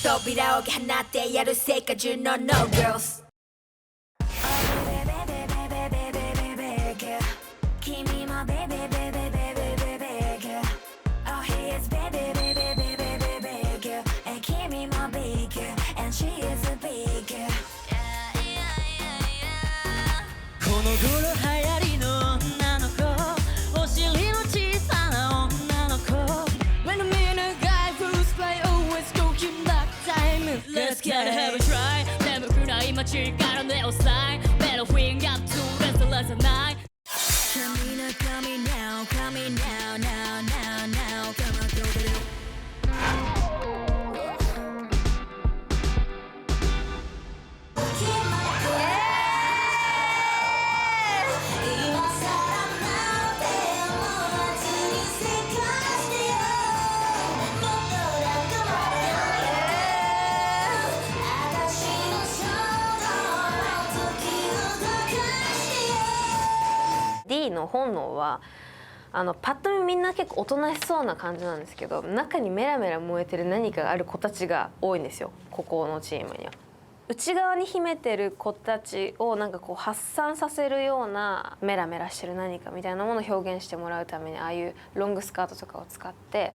扉を放ってやる世界中の No Girls 君もベベベベベベベベ girl Oh he is ベベベベベベベベ girl And 君も big girl And she is a big girl この頃流行りの女の子お尻の小さな女の子 When I meet a guy who's play always go keep that time Let's get have a try 眠くない街からネオサイン Better wing up to restless at night Coming now, coming now, coming now, now, now, now, come on, do do do. D の本能はパッと見みんな結構おとなしそうな感じなんですけど中にメラメラ燃えてる何かがある子たちが多いんですよここのチームには。内側に秘めてる子たちをなんかこう発散させるようなメラメラしてる何かみたいなものを表現してもらうためにああいうロングスカートとかを使って。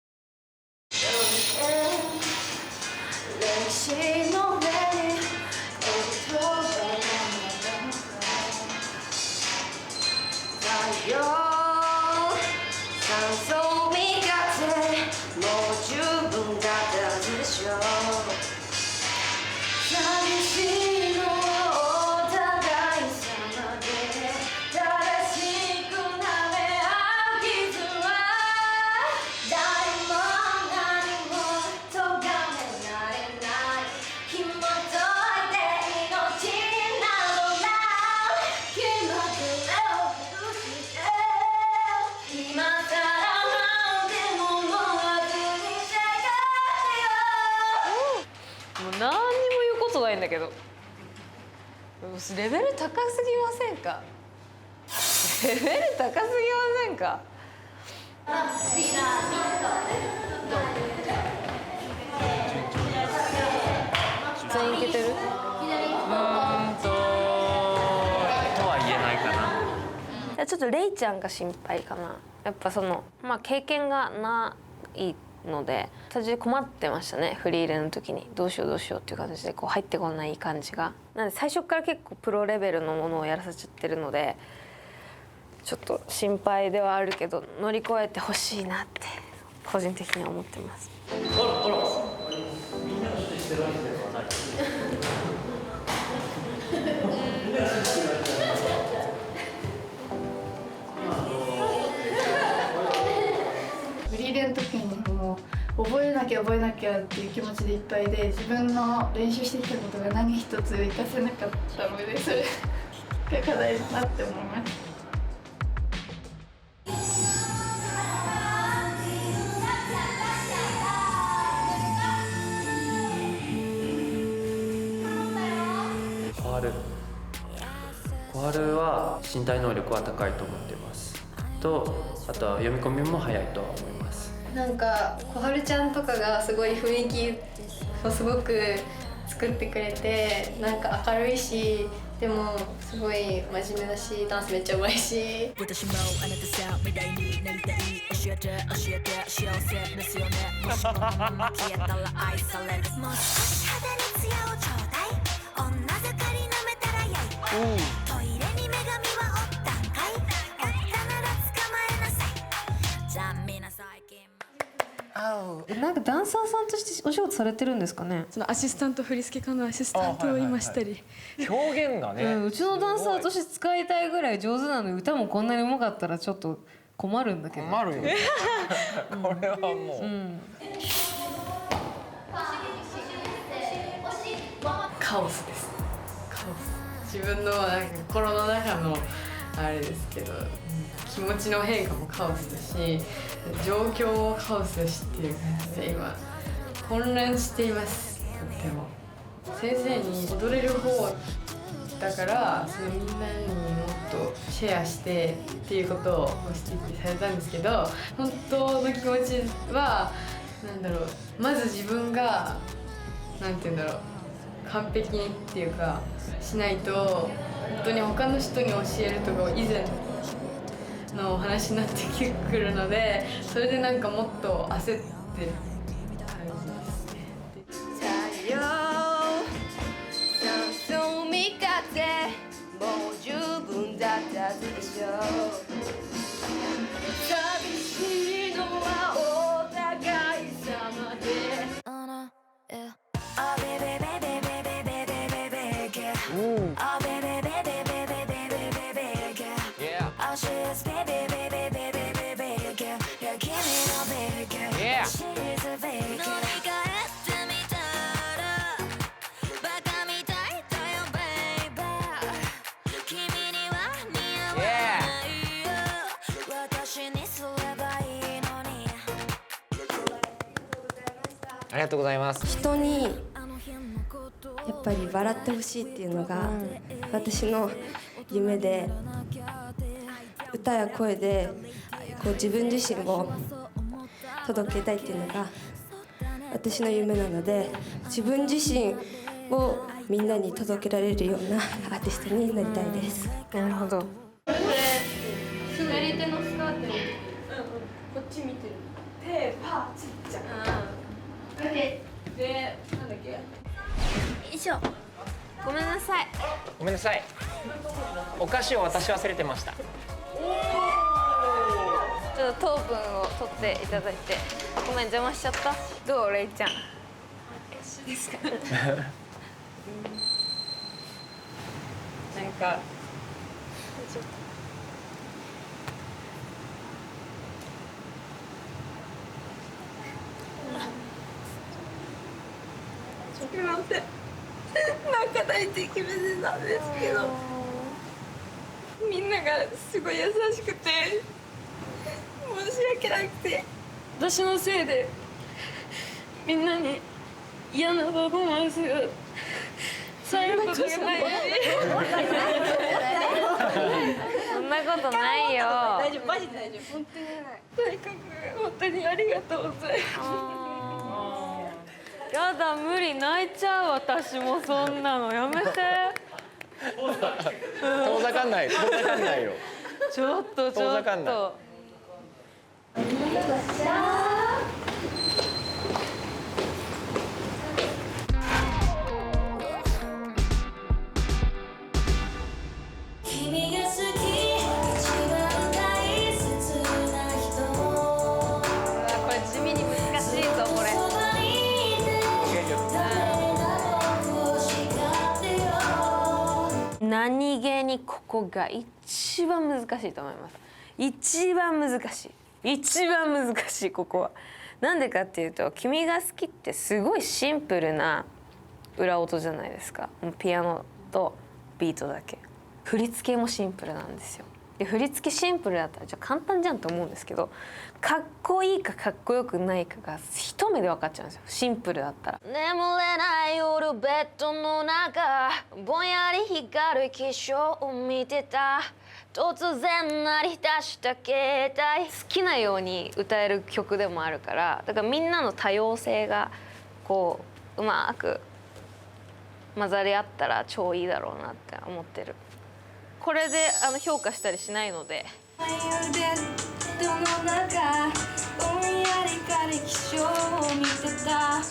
何にも言うことないんだけどレベル高すぎませんかレベル高すぎませんか全員いけてるとは言えないかな。ちょっとレイちゃんが心配かなやっぱ経験がないので途中困ってましたねフリーレの時にどうしようどうしようっていう感じでこう入ってこない感じがなので最初から結構プロレベルのものをやらせちゃってるのでちょっと心配ではあるけど乗り越えてほしいなって個人的には思ってます。フリーレの時にもう覚えなきゃ覚えなきゃっていう気持ちでいっぱいで自分の練習してきたことが何一つ活かせなかったのでそれが課題だなって思います。小春は身体能力は高いと思ってますあとは読み込みも早いとは思います。なんか小春ちゃんとかがすごい雰囲気をすごく作ってくれてなんか明るいしでもすごい真面目だしダンスめっちゃうまいし私もあなたさんみたいになりたい教えて幸せですよねもしも消えたら愛されるもう少し肌に艶をちょうだい女盛り舐めたらやいトイレに女神はおったんかいおったなら捕まえなさいじゃあみな最近なんかダンサーさんとしてお仕事されてるんですかね。そのアシスタント振付家のアシスタントを今したり、表現がね、うちのダンサーとして使いたいぐらい上手なのに歌もこんなに上手かったらちょっと困るんだけど。困るよこれはもう、カオスですカオス自分のなんか心の中のあれですけど気持ちの変化もカオスだし状況もカオスだしっていう感じで今混乱していますとっても先生に踊れる方だからそのみんなにもっとシェアしてっていうことを指摘されたんですけど本当の気持ちはなんだろうまず自分がなんて言うんだろう、完璧にっていうかしないと本当に他の人に教えるとか以前のお話になってくるので、それでなんかもっと焦ってる感じですね。太陽山荘見かってもう十分だったでしょう。寂しいのはお互い様で。 Oh baby baby baby baby baby girl. Oh baby baby baby baby baby girl. Oh she's baby baby baby baby girl. Yeah, give me no baby girl. She's a baby girl. 乗り換えてみたらバカみたいだよ baby。 君には似合わないよ。私にすればいいのに。ありがとうございます。人にやっぱり笑ってほしいっていうのが私の夢で、歌や声でこう自分自身を届けたいっていうのが私の夢なので、自分自身をみんなに届けられるようなアーティストになりたいです。なるほど。左手のスカートにこっち見てる。手パーちっちゃい。でなんだっけ。よいしょ。ごめんなさい。ごめんなさい。お菓子を渡し忘れてました。ちょっと糖分を取っていただいて。ごめん邪魔しちゃった。どうレイちゃん。ですか。なんかなんか抱いて決めてたんですけど、みんながすごい優しくて申し訳なくて、私のせいでみんなに嫌なパフォーマンスがされることがないのに。そんなことないよ。大丈夫、マジで大丈夫、本当にない。とにかく本当にありがとうございます。やだ無理、泣いちゃう。私もそんなのやめて。遠ざかんない、遠ざかんないよ。ちょっとちょっ遠ざかんない。と。君が好き一番大切な人。これ地味に難しいぞこれ。何気にここが一番難しいと思います。一番難しいここは。なんでかっていうと、君が好きってすごいシンプルな裏音じゃないですか。もうピアノとビートだけ。振り付けもシンプルなんですよ。で振り付けシンプルだったらじゃあ簡単じゃんと思うんですけど、かっこいいかかっこよくないかが一目で分かっちゃうんですよ、シンプルだったら。眠れない夜ベッドの中、ぼんやり光る化粧を見てた。突然鳴り出した携帯。好きなように歌える曲でもあるから、だからみんなの多様性がこううまく混ざり合ったら超いいだろうなって思ってる。これで評価したりしないので。ベッドの中、ぼんやり枯れ気象を見てた。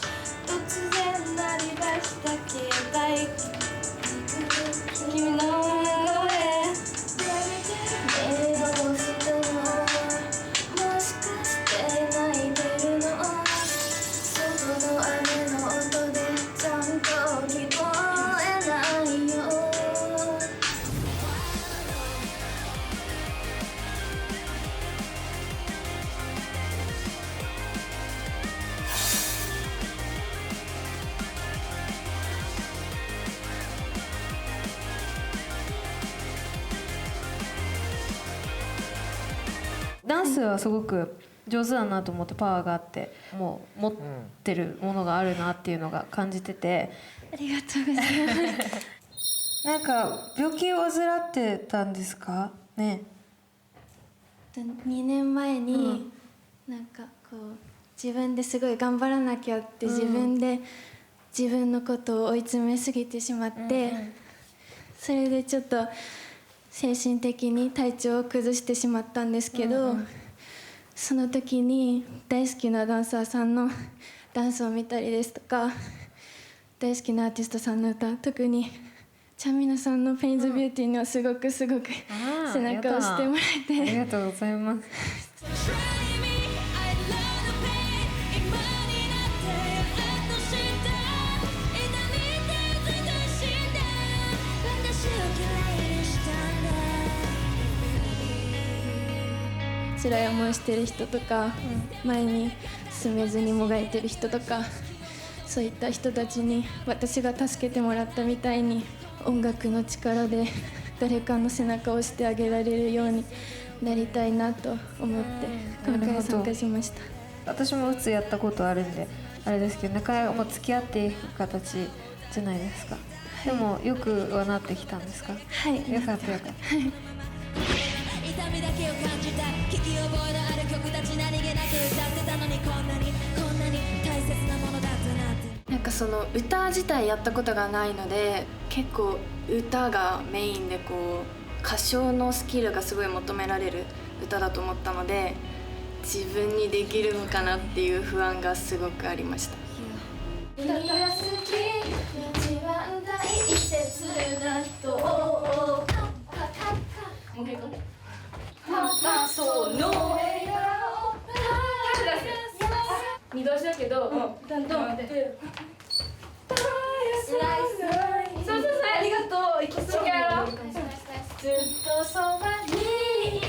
突然鳴り出した携帯、君の声でどうしたの、もしかして泣いてるの、外の雨の音でちゃんと聞こえないよ。ダンスはすごく上手だなと思って、パワーがあってもう持ってるものがあるなっていうのが感じてて。ありがとうございます。なんか病気を患ってたんですかね。2年前に、なんかこう自分ですごい頑張らなきゃって自分で自分のことを追い詰めすぎてしまって、それでちょっと精神的に体調を崩してしまったんですけど、その時に大好きなダンサーさんのダンスを見たりですとか、大好きなアーティストさんの歌、特にちゃんみなさんの「ペインズビューティー」にはすごく背中を押してもらえて、ありがとうございます。辛い思いしてる人とか、前に進めずにもがいてる人とか、そういった人たちに私が助けてもらったみたいに、音楽の力で誰かの背中を押してあげられるようになりたいなと思って今回参加しました。私もうつやったことあるんであれですけど、なかなかもう付き合っていく形じゃないですか。でもよくはなってきたんですか？はい、よかったよかった。痛みだけを感じた聞き覚えのある曲たち、何気なく歌ってたのに、こんなに大切なものだったなんて。なんかその歌自体やったことがないので、結構歌がメインでこう歌唱のスキルがすごい求められる歌だと思ったので、自分にできるのかなっていう不安がすごくありました。君が好き一番大切な人をもう一回その笑顔二度しだけど、だんだんってそうありがとう。息継ぎやろう。ずっとそばにいる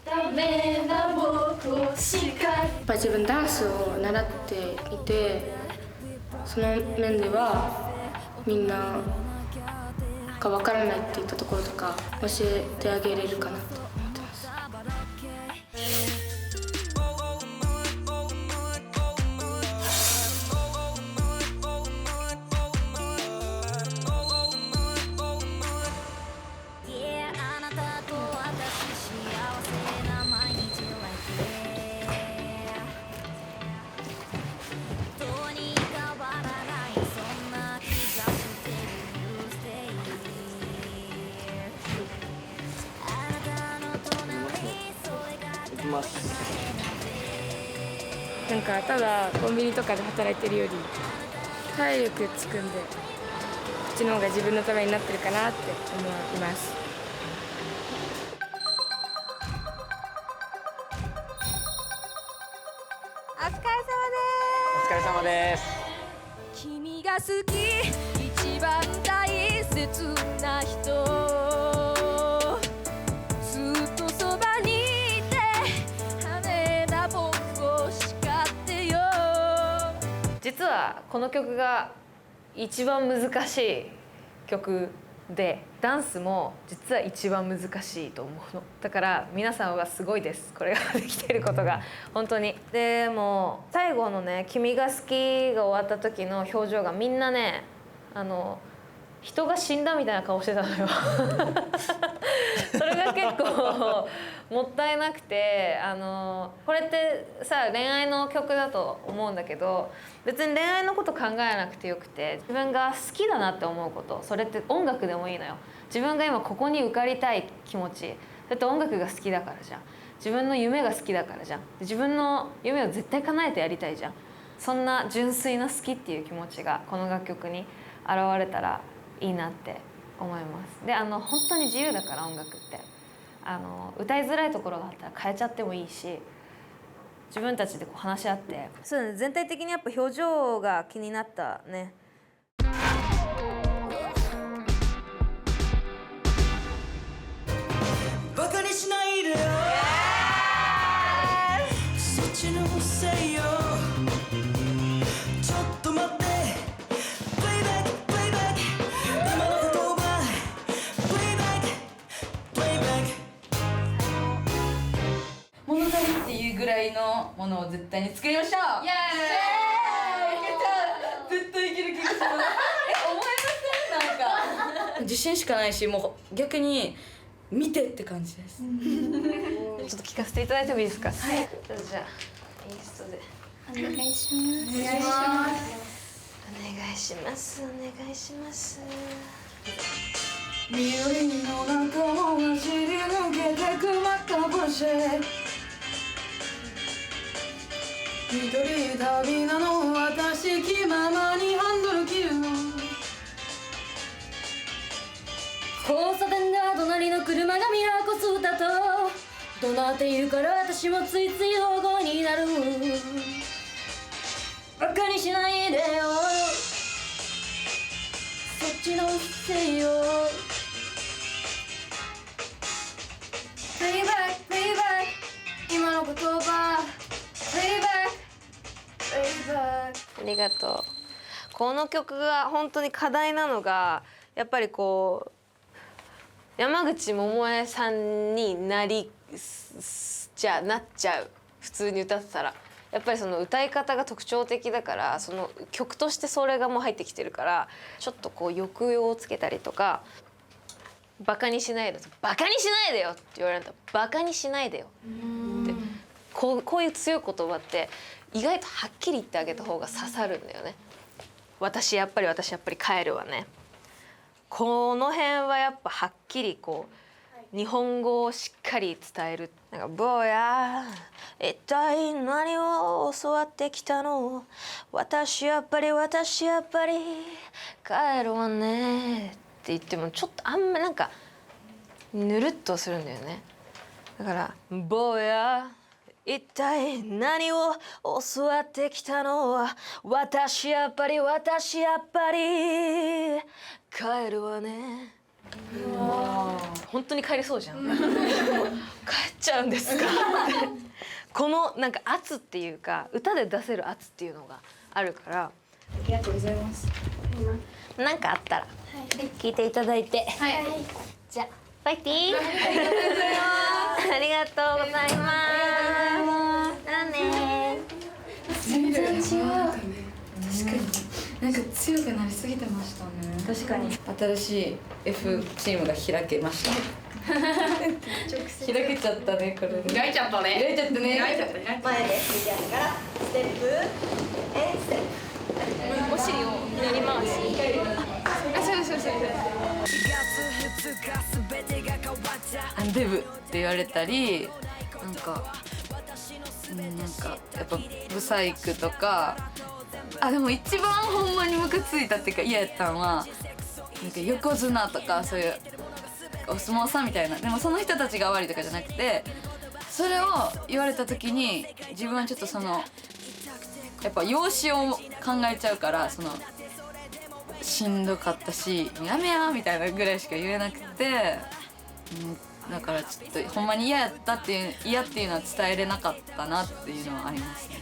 ダメな僕をしか。やっぱり自分ダンスを習っていて、その面ではみんなが分からないっていったところとか教えてあげれるかなと思ってます。なんかただコンビニとかで働いてるより体力つくんで、こっちの方が自分のためになってるかなって思います。お疲れ様です。お疲れ様です。君が好き一番大切な人、ずっとそばにいて羽な僕を叱ってよ。実はこの曲が一番難しい曲で、ダンスも実は一番難しいと思うの。だから皆さんはすごいです、これができてることが本当に。でも最後のね「君が好き」が終わった時の表情がみんなね、人が死んだみたいな顔してたのよそれが結構もったいなくて、これってさ恋愛の曲だと思うんだけど、別に恋愛のこと考えなくてよくて、自分が好きだなって思うこと、それって音楽でもいいのよ。自分が今ここに受かりたい気持ち、だって音楽が好きだからじゃん。自分の夢が好きだからじゃん。自分の夢を絶対叶えてやりたいじゃん。そんな純粋な好きっていう気持ちがこの楽曲に現れたらいいなって思います。で本当に自由だから音楽って歌いづらいところがあったら変えちゃってもいいし、自分たちでこう話し合って、そうね、全体的にやっぱ表情が気になったね。バカにしないでよ、そっちのせいよ、ちょっと待って、プレイバックプレイバック、今の言葉プレイバックプレイバック、物足りっていうぐらいのものを絶対に作りましょう。イエーイ、いけた、絶対いける気がします思いません？なんか自信しかないし、もう逆に見てって感じです。ちょっと聞かせていただいてもいいですか？はい。じゃあインストでお願いします。お願いします。お願しますお願いします。緑の中を走り抜けてく真っ赤星一人旅なの私気ままにハンドル切るの交差点では隣の車がミラコスだと怒鳴っているから私もついつい大声になる。バカにしないでよそっちのせいよ。プレイバックプレイバック今の言葉プレイバックプレイバックありがとう。この曲が本当に課題なのがやっぱりこう山口百恵さんになっちゃう。普通に歌ってたらやっぱりその歌い方が特徴的だからその曲としてそれがもう入ってきてるからちょっとこう抑揚をつけたりとかバカにしないでバカにしないでよって言われたらバカにしないでよってこういう強い言葉って意外とはっきり言ってあげた方が刺さるんだよね。私やっぱり帰るわね。この辺はやっぱはっきりこう日本語をしっかり伝える。なんか坊や一体何を教わってきたの私やっぱり帰るわねって言ってもちょっとあんまなんかぬるっとするんだよね。だから坊や一体何を教わってきたの私やっぱり帰るわね。本当に帰りそうじゃん。帰っちゃうんですかってこのなんか圧っていうか歌で出せる圧っていうのがあるからありがとうございます。なんかあったら聞いていただいて、はい、じゃあファイティーありがとうございます。じゃあね。全然違う。確かになんか強くなりすぎてましたね。確かに新しい F チームが開けました開けちゃったねこれね。開いちゃったね。開いちゃったね。前で見てあるからステップステップお尻を左回し。そう。デブって言われたりなんかやっぱブサイクとかでも一番ほんまにムカついたっていうか嫌やったんはなんか横綱とかそういうお相撲さんみたいなでもその人たちが悪いとかじゃなくてそれを言われた時に自分はちょっとそのやっぱ容姿を考えちゃうからそのしんどかったしやめやみたいなぐらいしか言えなくてだからちょっとほんまに嫌っていうのは伝えれなかったなっていうのはありますね。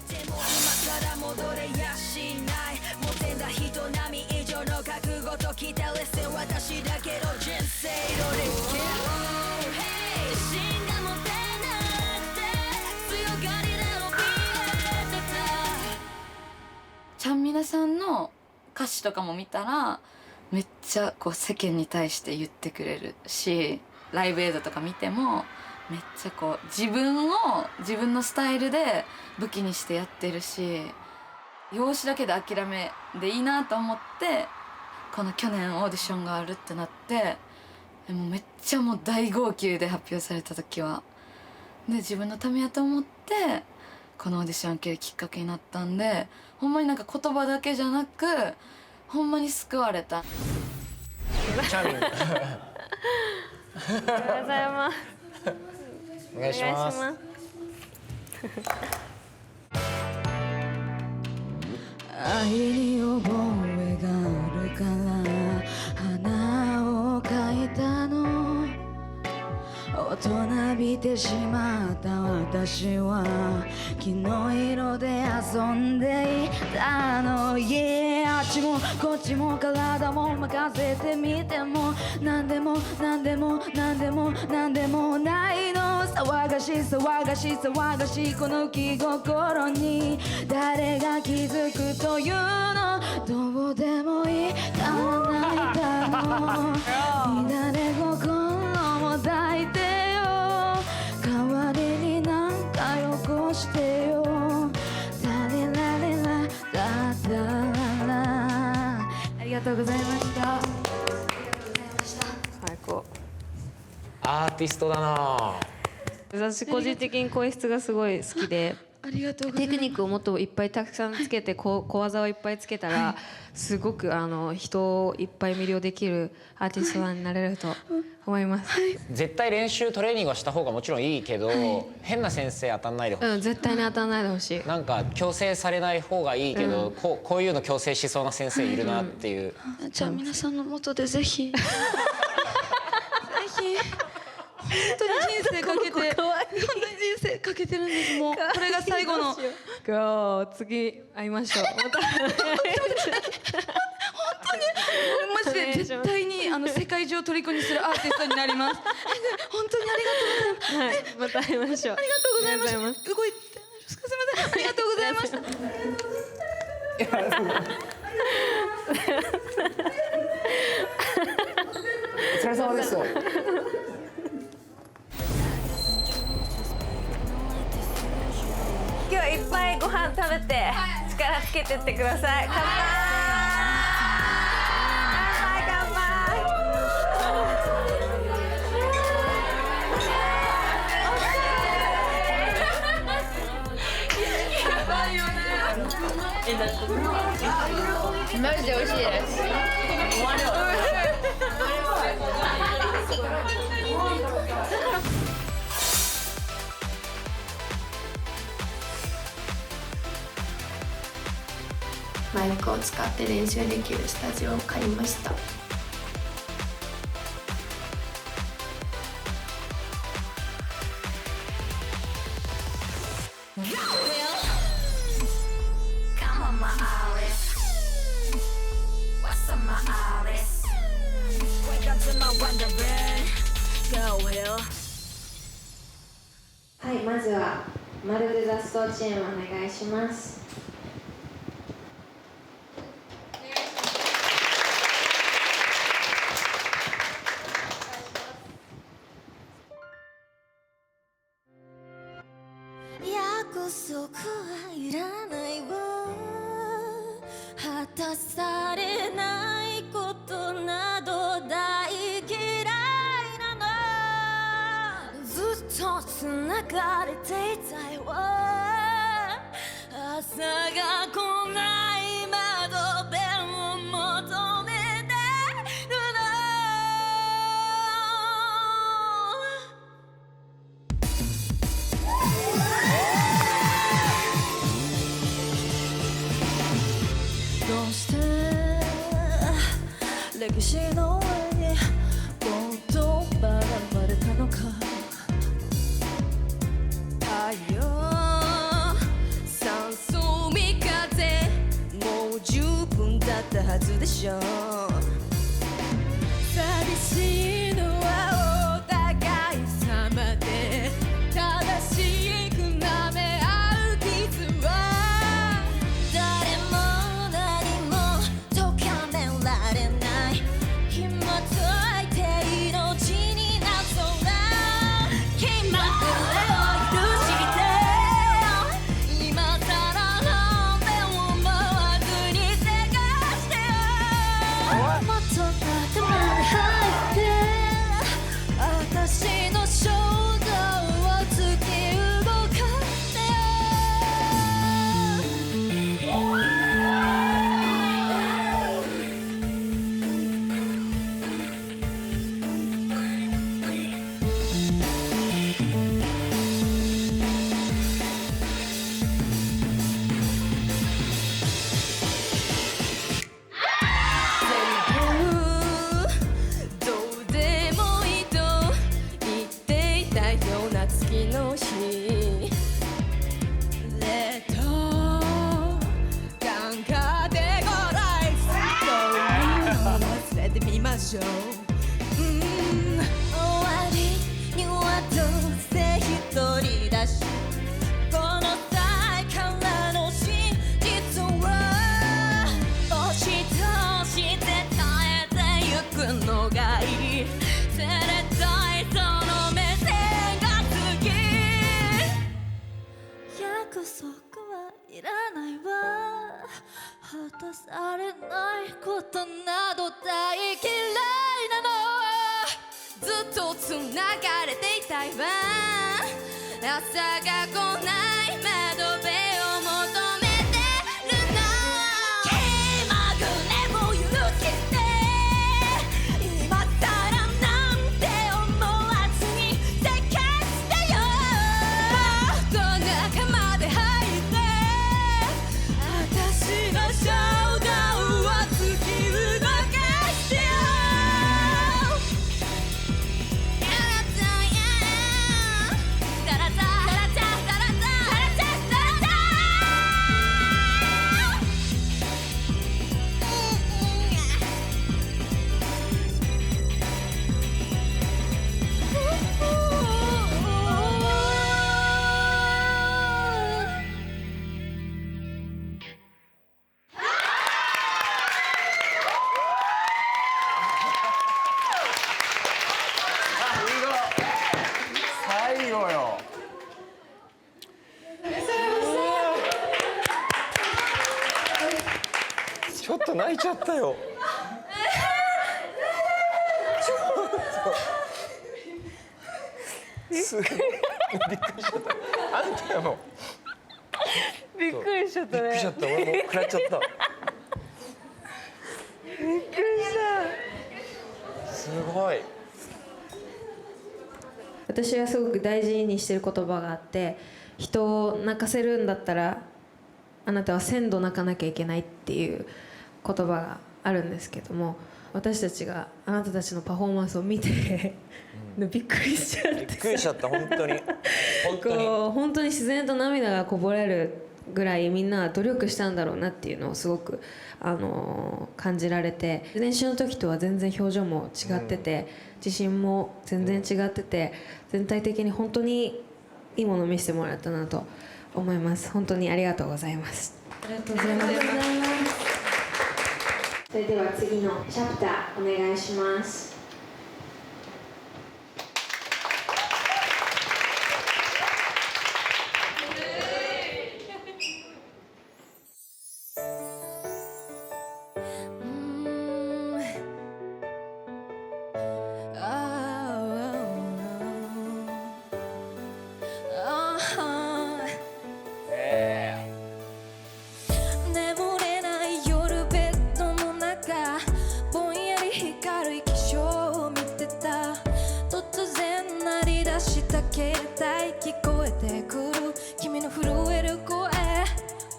ちゃんみなさんの歌詞とかも見たらめっちゃこう世間に対して言ってくれるしライブ映像とか見てもめっちゃこう自分のスタイルで武器にしてやってるし容姿だけで諦めでいいなと思ってこの去年オーディションがあるってなってでもめっちゃもう大号泣で発表された時はで自分のためやと思ってこのオーディション受けるきっかけになったんでほんまになんか言葉だけじゃなくほんまに救われた。チャーミングありがとうございます。お願いします愛に覚えがあるから花を描いたの大人びてしまった私は木の色で遊んでいたの Yeah あっちもこっちも体も任せてみてもなんでもないの騒がしいこの気心に誰が気づくというのどうでもいいから泣いたの乱れ心も抱いてよ代わりになんかよこしてよダレラレラダダララがとうございました。最高。アーティストだな。私個人的に声質がすごい好きで、ありがとうございます。テクニックをもっといっぱいたくさんつけて、小技をいっぱいつけたら、すごく人をいっぱい魅了できるアーティストになれると思います。絶対練習トレーニングはした方がもちろんいいけど、変な先生当たんないでほしい。絶対に当たらないでほしい。なんか強制されない方がいいけど、こういうの強制しそうな先生いるなっていう。じゃあ皆さんの元でぜひぜひ本当に人生かけて本当に人生かけてるんです。もうこれが最後の次会いましょう。本当にマジで絶対に世界中を虜にするアーティストになります。本当にありがとうございます。また会いましょう。ありがとうございます。動いてすみません。ありがとうございました。お疲れ様です。今日いっぱいご飯食べて力つけてってください。乾杯。乾杯。マジで美味しいです。マイクを使って練習できるスタジオを借りました。はい、まずはまるで雑草チームお願いします。約束はいらないわ、果たされないことなど大嫌いなの、ずっと繋がれていたいわ、朝が来ない窓辺を求めてるの。どうして歴史の上に言葉が生まれたのか。太陽、酸素、三風、もう十分だったはずでしょう。寂しいのはお互い様で、正しく舐め合う傷は誰も何も咎められない。紐解いて命になそうな決まってるを許して今さらなんで思わずに探してよ。もっと頭に入ってされないことなど大嫌いなの。ずっと繋がれていたいわ。朝が来ない窓辺を求めてるの。気まぐれを許して今さらなんて思わずにせかしてよ。ど中まで入って私の衝動を突き動かしてよ。最後よ。ちょっと泣いちゃったよ。すごいびっくりしちゃった。あんたもびっくりしちゃったね。びっくりしちゃった。俺も食らっちゃった。びっくりした。すごい。私はすごく大事にしてる言葉があって、人を泣かせるんだったらあなたは1000度泣かなきゃいけないっていう言葉があるんですけども、私たちがあなたたちのパフォーマンスを見てびっくりしちゃって、びっくりしちゃった本当に本当に自然と涙がこぼれるぐらいみんな努力したんだろうなっていうのをすごく感じられて、練習の時とは全然表情も違ってて、自信も全然違ってて、全体的に本当にいいものを見せてもらったなと思います。本当にありがとうございます。ありがとうございます。それでは次のチャプターお願いします。眠れない夜ベッドの中、ぼんやり光る液晶を見てた。突然鳴り出した携帯、聞こえてくる君の震える声。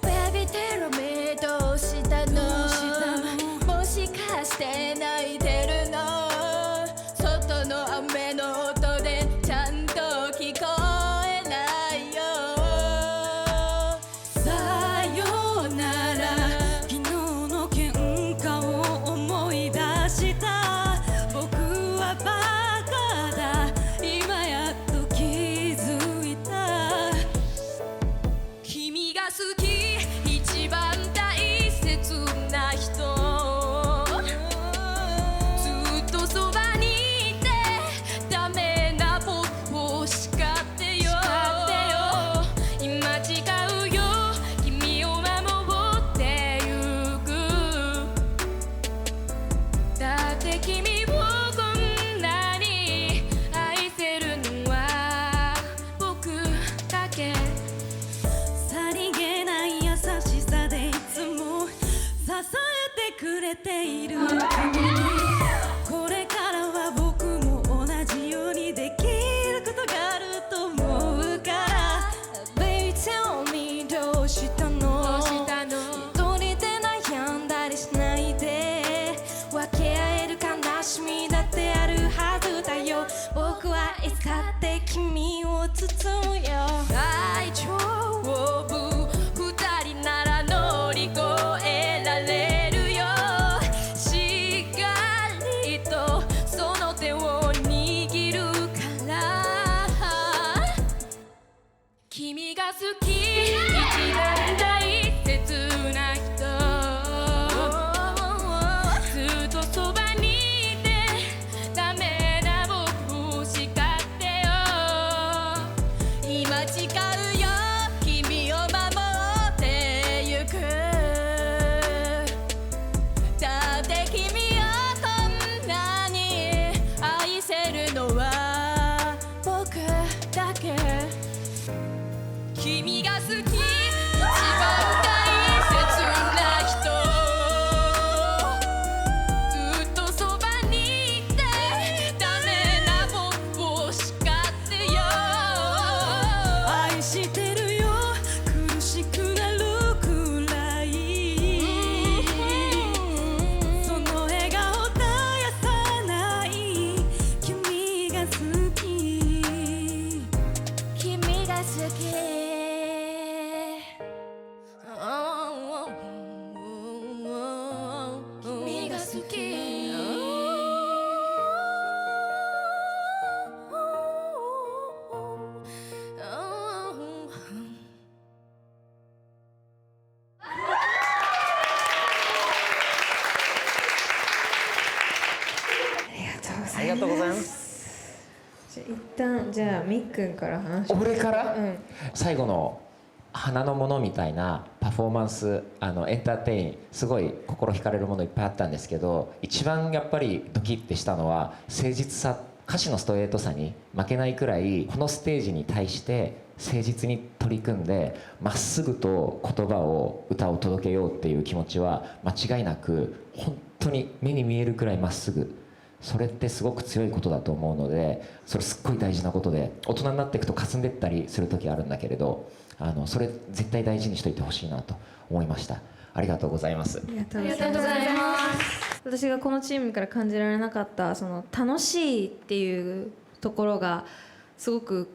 Baby tell me どうしたの、もしかして泣いてるの。外の雨の音でちゃんと聞こえないよ。さよなら昨日の喧嘩を思い出した。僕はバカだ、今やっと気づいた。君が好き、一番大切な人。ずっとそばにいてダメな僕を叱ってよ。今違うよ、君を守ってゆく。だって君をこんなに愛せるのは僕だけ。さりげない優しさでいつも支えてくれている君に、これからは僕も同じようにできることがあると思うから。 Baby tell me どうしたの、一人で悩んだりしないで。分け合える悲しみだってあるはずだよ。僕はいつだって君を包むよ。大丈夫、二人なら乗り越えられるよ。しっかりとその手を握るから。君が好き、一番大切な人。がとうございます。一旦じゃあみっくんから話して俺から、最後の花のものみたいなパフォーマンス、エンターテイン、すごい心惹かれるものいっぱいあったんですけど、一番やっぱりドキッてしたのは誠実さ、歌詞のストレートさに負けないくらいこのステージに対して誠実に取り組んで、まっすぐと言葉を、歌を届けようっていう気持ちは間違いなく本当に目に見えるくらいまっすぐ、それってすごく強いことだと思うので、それすっごい大事なことで、大人になっていくと霞んでったりする時あるんだけれど、それ絶対大事にしといてほしいなと思いました。ありがとうございます。ありがとうございます。私がこのチームから感じられなかったその楽しいっていうところがすごく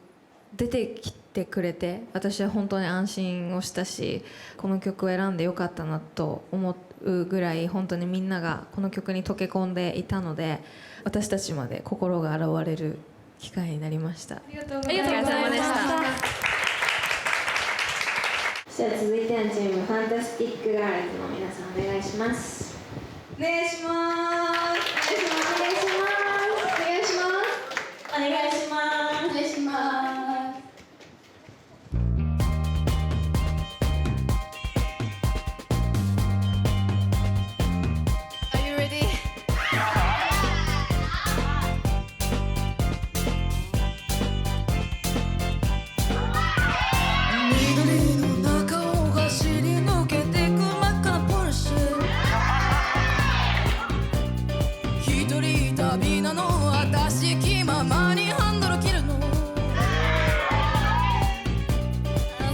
出てきてくれて、私は本当に安心をしたし、この曲を選んでよかったなと思うぐらい本当にみんながこの曲に溶け込んでいたので、私たちまで心が洗われる機会になりました。ありがとうございました。じゃあ続いてのチーム、ファンタスティックガールズの皆さんお願いします。お願いします。お願いします。お願いします。お願いします。お願いします。お願いします。旅なの私気ままにハンドル切るの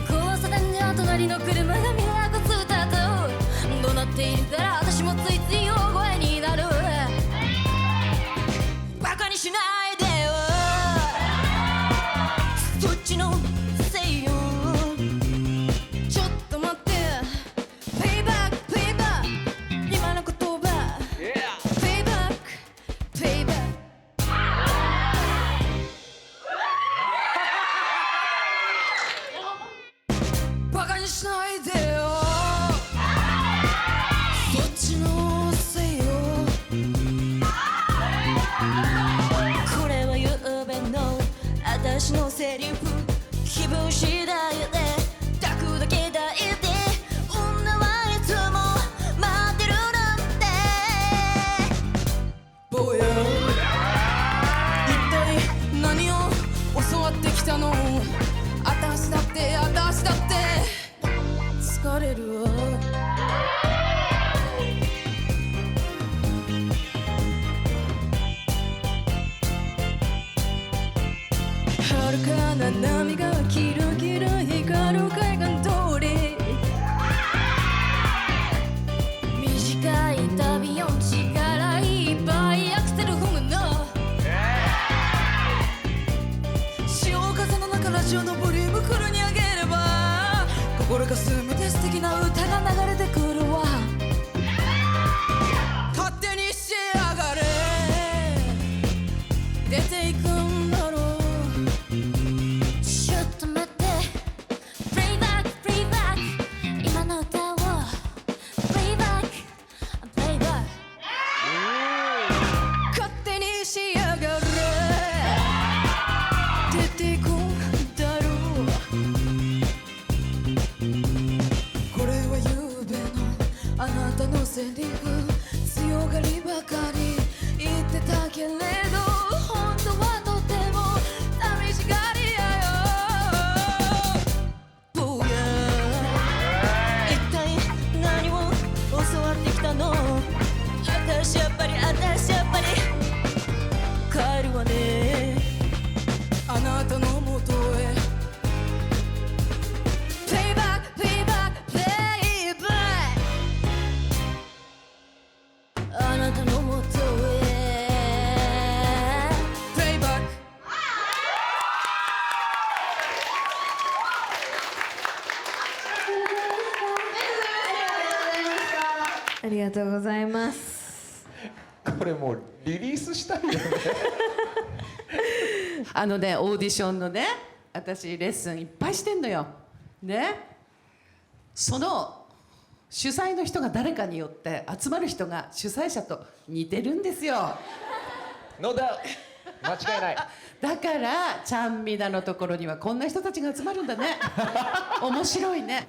交差点でお隣の車がミラコスタート怒鳴っているから私もついつい大声になる。バカにしないでよそっちのせいよ。ちょっと待ってペイバックペイバック今の言葉ペイバックペイバックバカにしないでよそっちのせいよ。これはゆうべの私のセリフ、気分次第で抱くだけ抱いて女はいつも待ってるなんて坊や一体何を教わってきたの。私だって疲れるわ。遥かな波がキラキラ光る海岸通り、短い旅を力いっぱいアクセル踏むの。潮風の中ラジオのボリュームフルに上げれば心が澄むで素敵な歌が流れてくるわ。勝手にしやがれ出ていくんだろう。ちょっと待ってプレイバックプレイバック今の歌をプレイバックプレイバック勝手にしやがれ出ていくんだろう。これはゆうべのあなたのセリフ、強がりばかり言ってたけれど本当はとても寂しがりやよ。坊や一体何を教わってきたの。私やっぱり帰るわねあなたのもとへ。プレイバックプレイバックプレイバックあなたのもとへプレイバック。ありがとうございます。これもうリリースしたいよねオーディションのね、私レッスンいっぱいしてんのよね。その主催の人が誰かによって集まる人が主催者と似てるんですよ。ノーダウト間違いない。だからちゃんみなのところにはこんな人たちが集まるんだね。面白いね。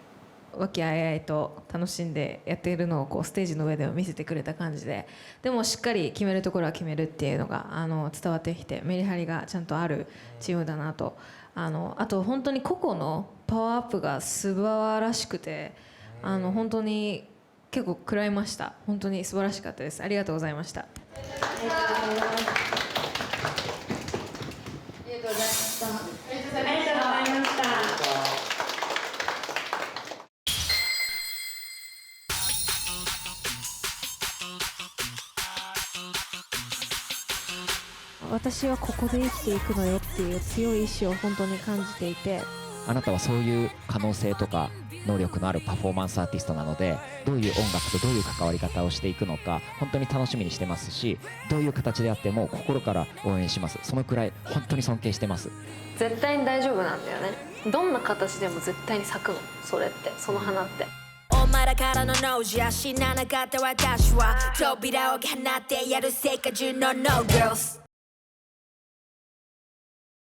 和気あいあいと楽しんでやっているのをこうステージの上では見せてくれた感じで、でもしっかり決めるところは決めるっていうのが伝わってきて、メリハリがちゃんとあるチームだなと。あと本当に個々のパワーアップが素晴らしくて、本当に結構食らいました。本当に素晴らしかったです。ありがとうございました。ありがとうございました。私はここで生きていくのよっていう強い意志を本当に感じていて、あなたはそういう可能性とか能力のあるパフォーマンスアーティストなので、どういう音楽とどういう関わり方をしていくのか本当に楽しみにしてますし、どういう形であっても心から応援します。そのくらい本当に尊敬してます。絶対に大丈夫なんだよね。どんな形でも絶対に咲くの、それってその花って。お前らからのノーじゃ死ななかった私は扉を放ってやる世界中のノーガールズ